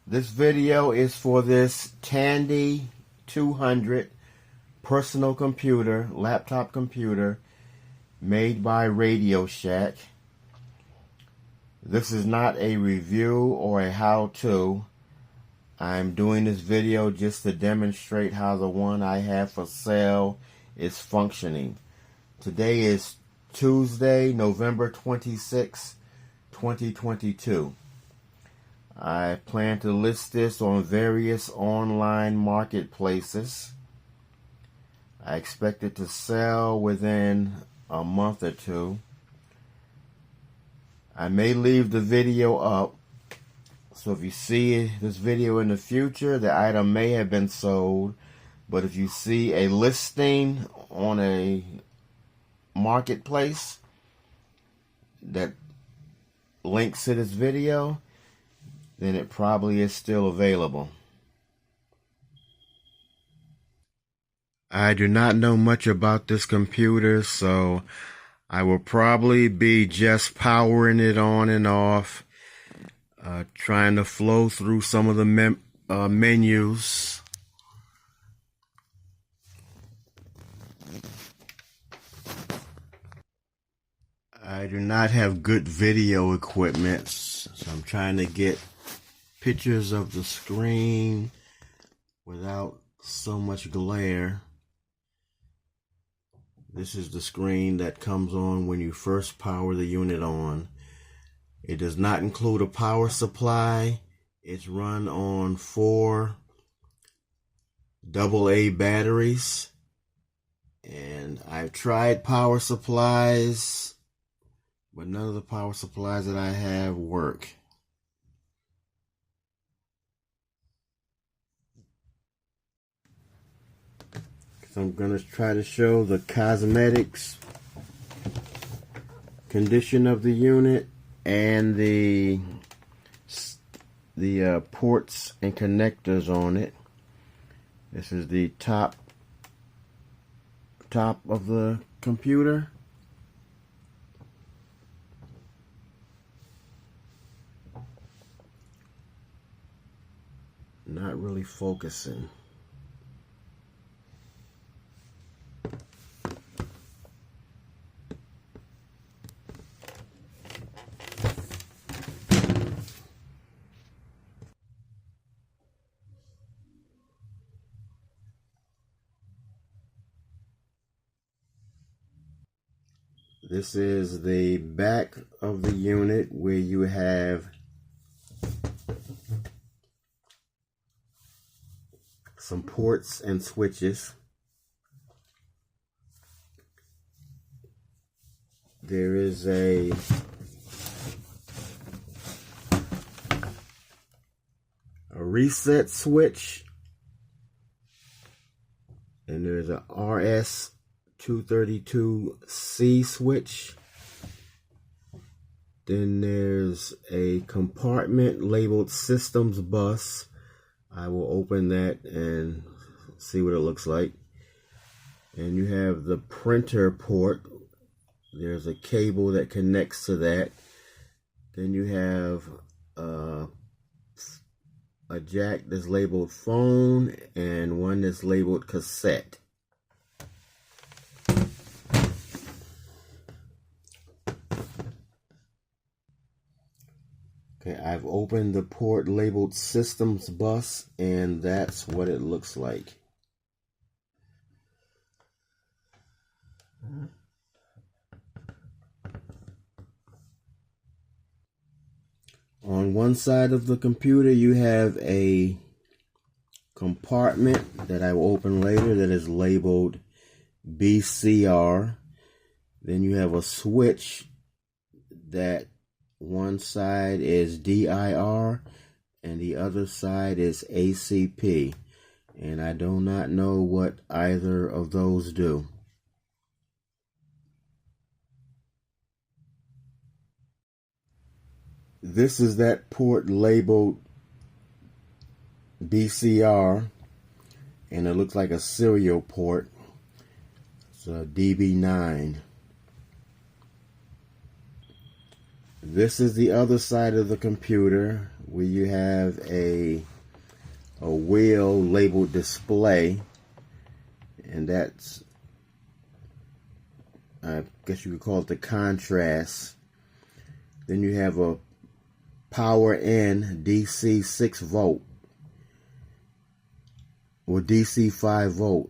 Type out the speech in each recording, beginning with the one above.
This video is for this Tandy 200 personal computer, laptop computer, made by Radio Shack. This is not a review or a how-to. I'm doing this video just to demonstrate how the one I have for sale is functioning. Today is Tuesday, November 26, 2022. I plan to list this on various online marketplaces. I expect it to sell within a month or two. I may leave the video up, so if you see this video in the future, the item may have been sold. But if you see a listing on a marketplace that links to this video, then it probably is still available. I do not know much about this computer, so I will probably be just powering it on and off, trying to flow through some of the menus. I do not have good video equipment, so I'm trying to get pictures of the screen without so much glare. This is the screen that comes on when you first power the unit on. It does not include a power supply. It's run on 4 AA batteries. And I've tried power supplies, but none of the power supplies that I have work. So I'm going to try to show the cosmetics condition of the unit and the ports and connectors on it. This is the top of the computer. Not really focusing. This is the back of the unit where you have some ports and switches. There is a reset switch, and there's a RS-232C switch. Then there's a compartment labeled Systems Bus. I will open that and see what it looks like. And you have the printer port. There's a cable that connects to that. Then you have a jack that's labeled phone and one that's labeled cassette. Okay, I've opened the port labeled Systems Bus, and that's what it looks like. On one side of the computer, you have a compartment that I will open later that is labeled BCR. Then you have a switch that one side is DIR and the other side is ACP, and I do not know what either of those do. This is that port labeled BCR, and it looks like a serial port. It's a DB9. This is the other side of the computer where you have a wheel labeled display, and that's, I guess you could call it the contrast. Then you have a power in DC 6 volt or DC 5 volt.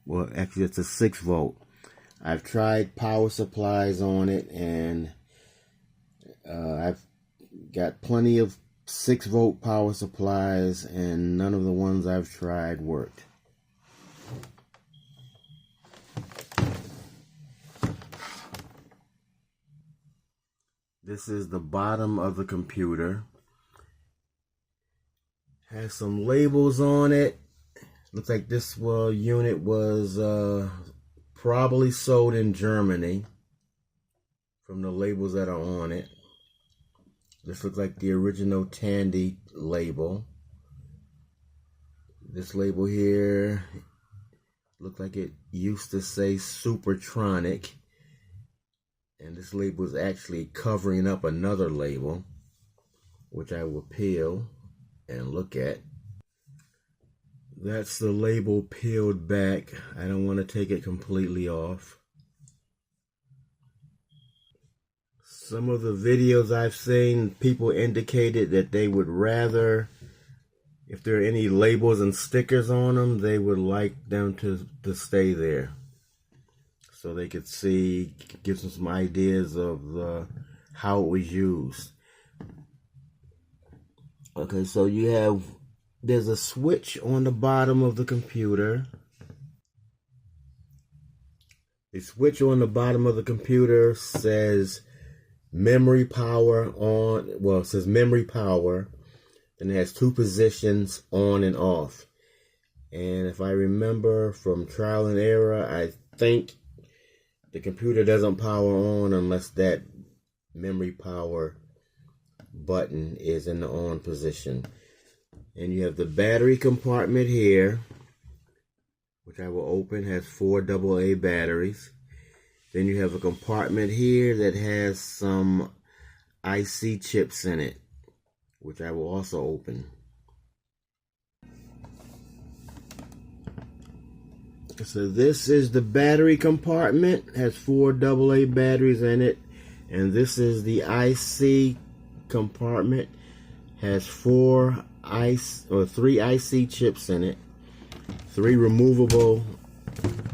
Well, actually it's a 6 volt. I've tried power supplies on it, and I've got plenty of 6 volt power supplies, and none of the ones I've tried worked. This is the bottom of the computer. Has some labels on it. Looks like this unit was probably sold in Germany from the labels that are on it. This looks like the original Tandy label. This label here looked like it used to say Supertronic, and this label is actually covering up another label, which I will peel and look at. That's the label peeled back. I don't want to take it completely off. Some of the videos I've seen, people indicated that they would rather, if there are any labels and stickers on them, they would like them to stay there, so they could see, give them some ideas of how it was used. Okay, so there's a switch on the bottom of the computer. The switch on the bottom of the computer says memory power on, well, it says memory power, and it has 2 positions, on and off. And if I remember from trial and error, I think the computer doesn't power on unless that memory power button is in the on position. And you have the battery compartment here, which I will open, has 4 AA batteries. Then you have a compartment here that has some IC chips in it, which I will also open. So this is the battery compartment, has 4 AA batteries in it. And this is the IC compartment, has 3 IC chips in it, 3 removable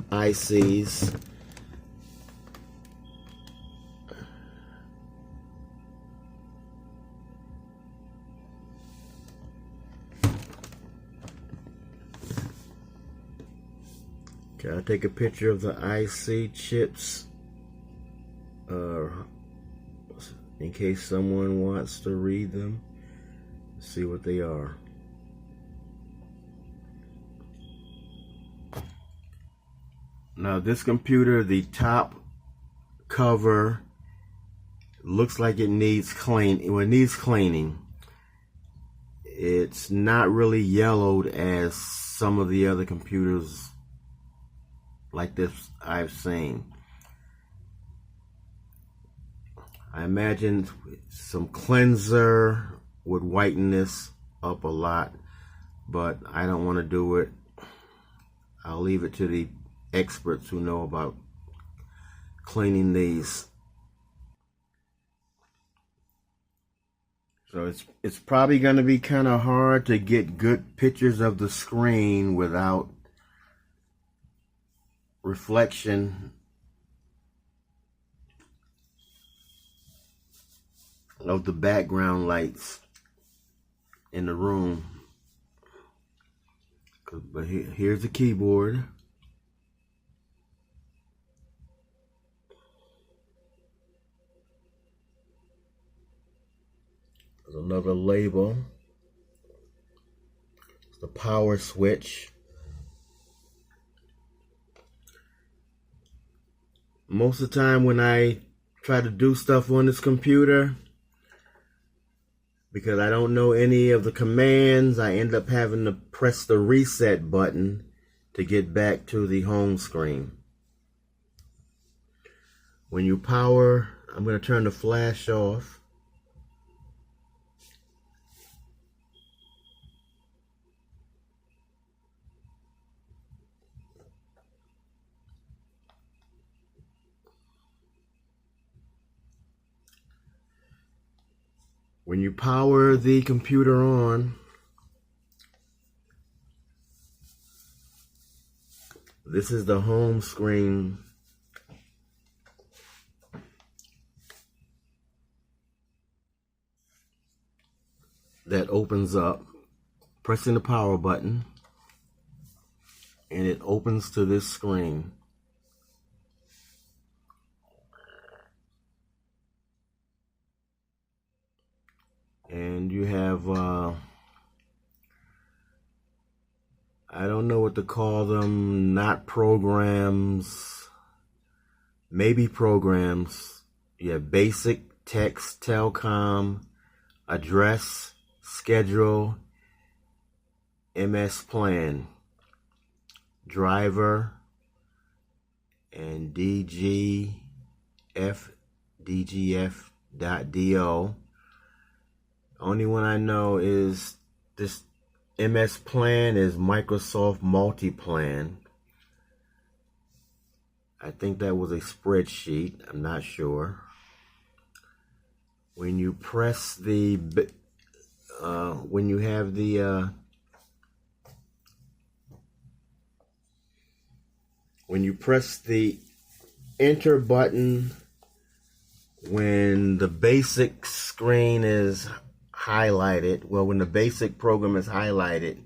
ICs. Okay, I'll take a picture of the IC chips in case someone wants to read them, see what they are. Now this computer, the top cover looks like it needs cleaning. Well, it needs cleaning. It's not really yellowed as some of the other computers like this I've seen. I imagine some cleanser would whiten this up a lot, but I don't want to do it. I'll leave it to the experts who know about cleaning these. So it's probably going to be kind of hard to get good pictures of the screen without reflection of the background lights in the room. But here's the keyboard. There's another label. It's the power switch. Most of the time when I try to do stuff on this computer, because I don't know any of the commands, I end up having to press the reset button to get back to the home screen. When you power, I'm going to turn the flash off. When you power the computer on, this is the home screen that opens up. Pressing the power button, and it opens to this screen. And you have, I don't know what to call them, not programs, maybe programs. You have basic, text, telecom, address, schedule, MS plan, driver, and DGF.do. Only one I know is this MS plan is Microsoft Multi-Plan. I think that was a spreadsheet. I'm not sure. When you press the, when you have the, when you press the enter button, when the basic screen is highlighted, well, when the basic program is highlighted,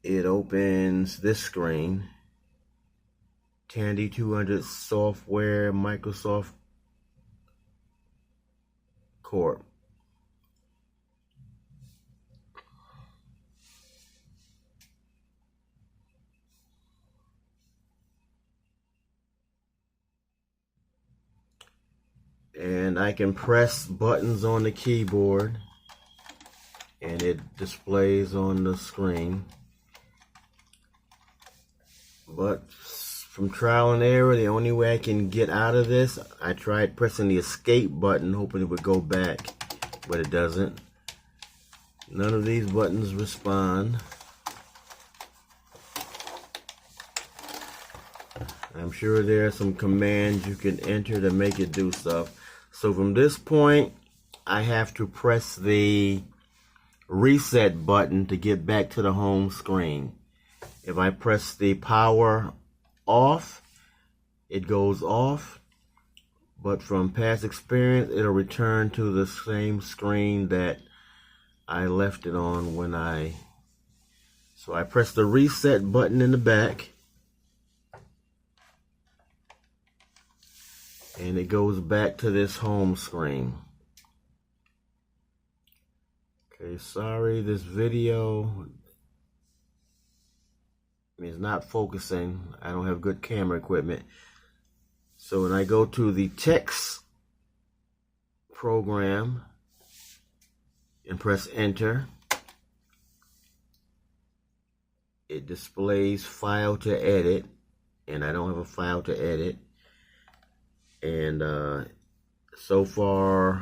it opens this screen. Tandy 200 software, Microsoft Corp. And I can press buttons on the keyboard and it displays on the screen. But from trial and error, the only way I can get out of this, I tried pressing the escape button hoping it would go back, but it doesn't. None of these buttons respond. I'm sure there are some commands you can enter to make it do stuff. So from this point, I have to press the reset button to get back to the home screen. If I press the power off, it goes off. But from past experience, it'll return to the same screen that I left it on when so I press the reset button in the back. And it goes back to this home screen. Okay, sorry, this video is not focusing. I don't have good camera equipment. So when I go to the text program and press enter, it displays file to edit, and I don't have a file to edit. And so far,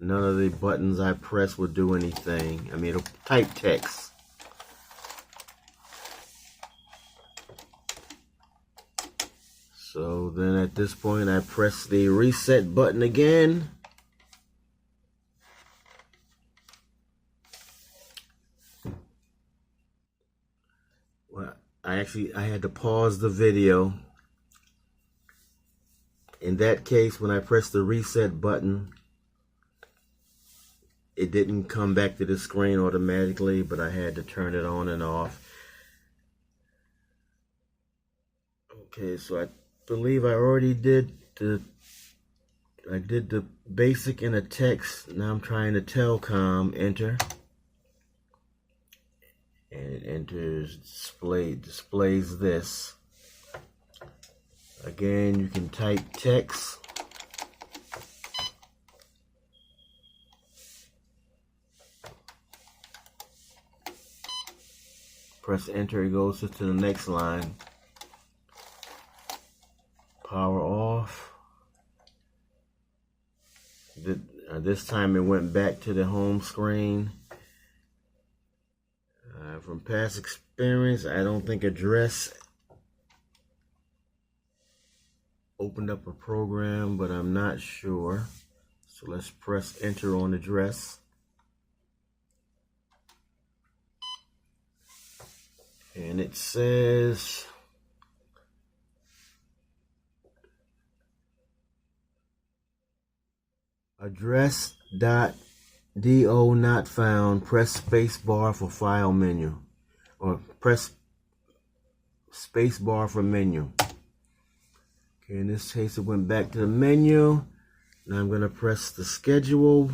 none of the buttons I press will do anything. I mean, it'll type text. So then at this point, I press the reset button again. Well, I had to pause the video. In that case, when I pressed the reset button, it didn't come back to the screen automatically, but I had to turn it on and off. Okay, so I believe I already did the basic and the text. Now I'm trying to telecom, enter. And it enters, displays this. Again, you can type text. Press enter, it goes to the next line. Power off. This time it went back to the home screen. From past experience, I don't think address opened up a program, but I'm not sure. So let's press enter on address. And it says address.do not found. Press space bar for file menu, or press space bar for menu. Okay, in this case it went back to the menu. Now I'm going to press the schedule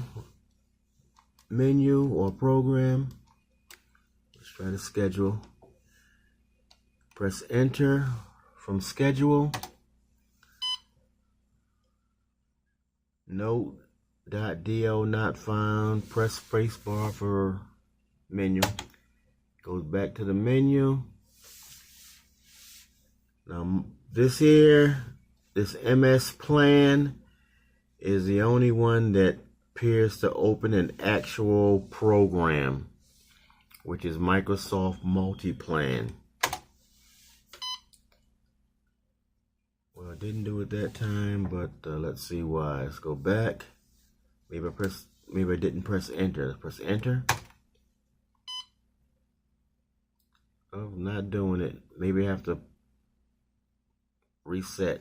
menu or program. Let's try to schedule. Press enter from schedule. Note.do not found. Press space bar for menu. Goes back to the menu. Now this MS plan is the only one that appears to open an actual program, which is Microsoft Multiplan. Well, I didn't do it that time, but let's see why. Let's go back. Maybe I didn't press enter. Let's press enter. Oh, not doing it. Maybe I have to reset.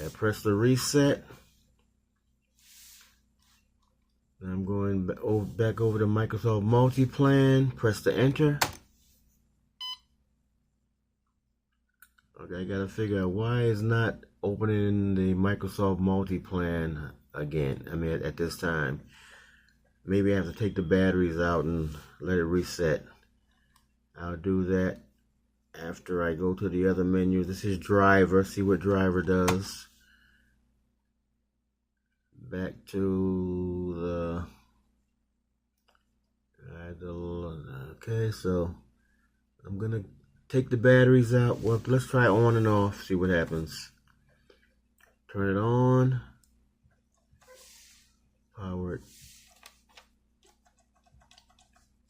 I press the reset. Now I'm going back over to Microsoft Multiplan. Press the enter. Okay, I gotta figure out why it's not opening the Microsoft Multiplan again. I mean, at this time. Maybe I have to take the batteries out and let it reset. I'll do that after I go to the other menu. This is driver. See what driver does. Back to the okay, so I'm gonna take the batteries out. Well, let's try on and off, see what happens. Turn it on. Power it.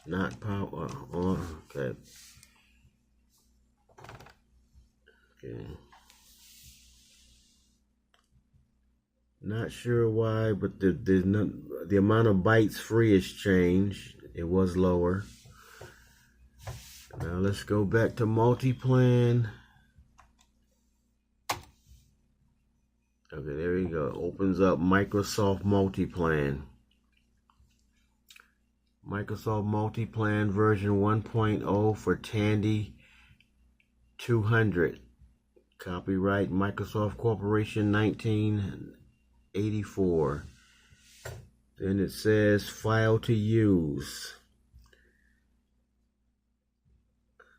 Not power on. Okay. Okay. Not sure why, but the amount of bytes free has changed. It was lower. Now let's go back to Multiplan. Okay, there you go. Opens up Microsoft Multiplan. Microsoft Multiplan version 1.0 for Tandy 200. Copyright Microsoft Corporation 1984. Then it says file to use.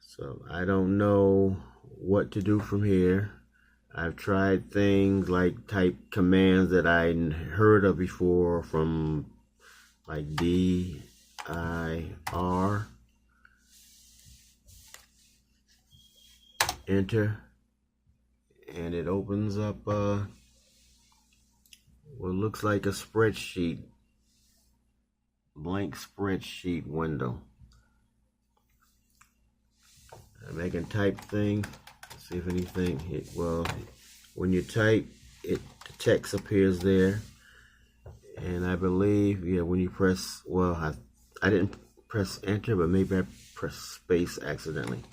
So I don't know what to do from here. I've tried things like type commands that I heard of before from like dir. Enter. And it opens up what looks like a spreadsheet. Blank spreadsheet window. I can type things. See if anything hit. Well, when you type, the text appears there. And I believe, yeah, when you press, well, I didn't press enter, but maybe I pressed space accidentally.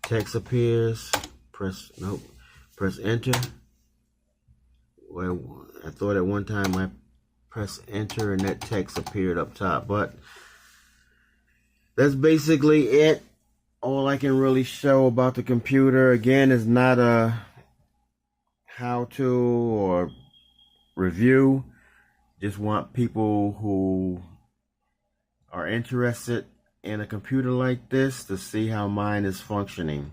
Text appears. Press enter. Well, I thought at one time I pressed enter and that text appeared up top, but that's basically it. All I can really show about the computer, again, is not a how-to or review. Just want people who are interested in a computer like this to see how mine is functioning.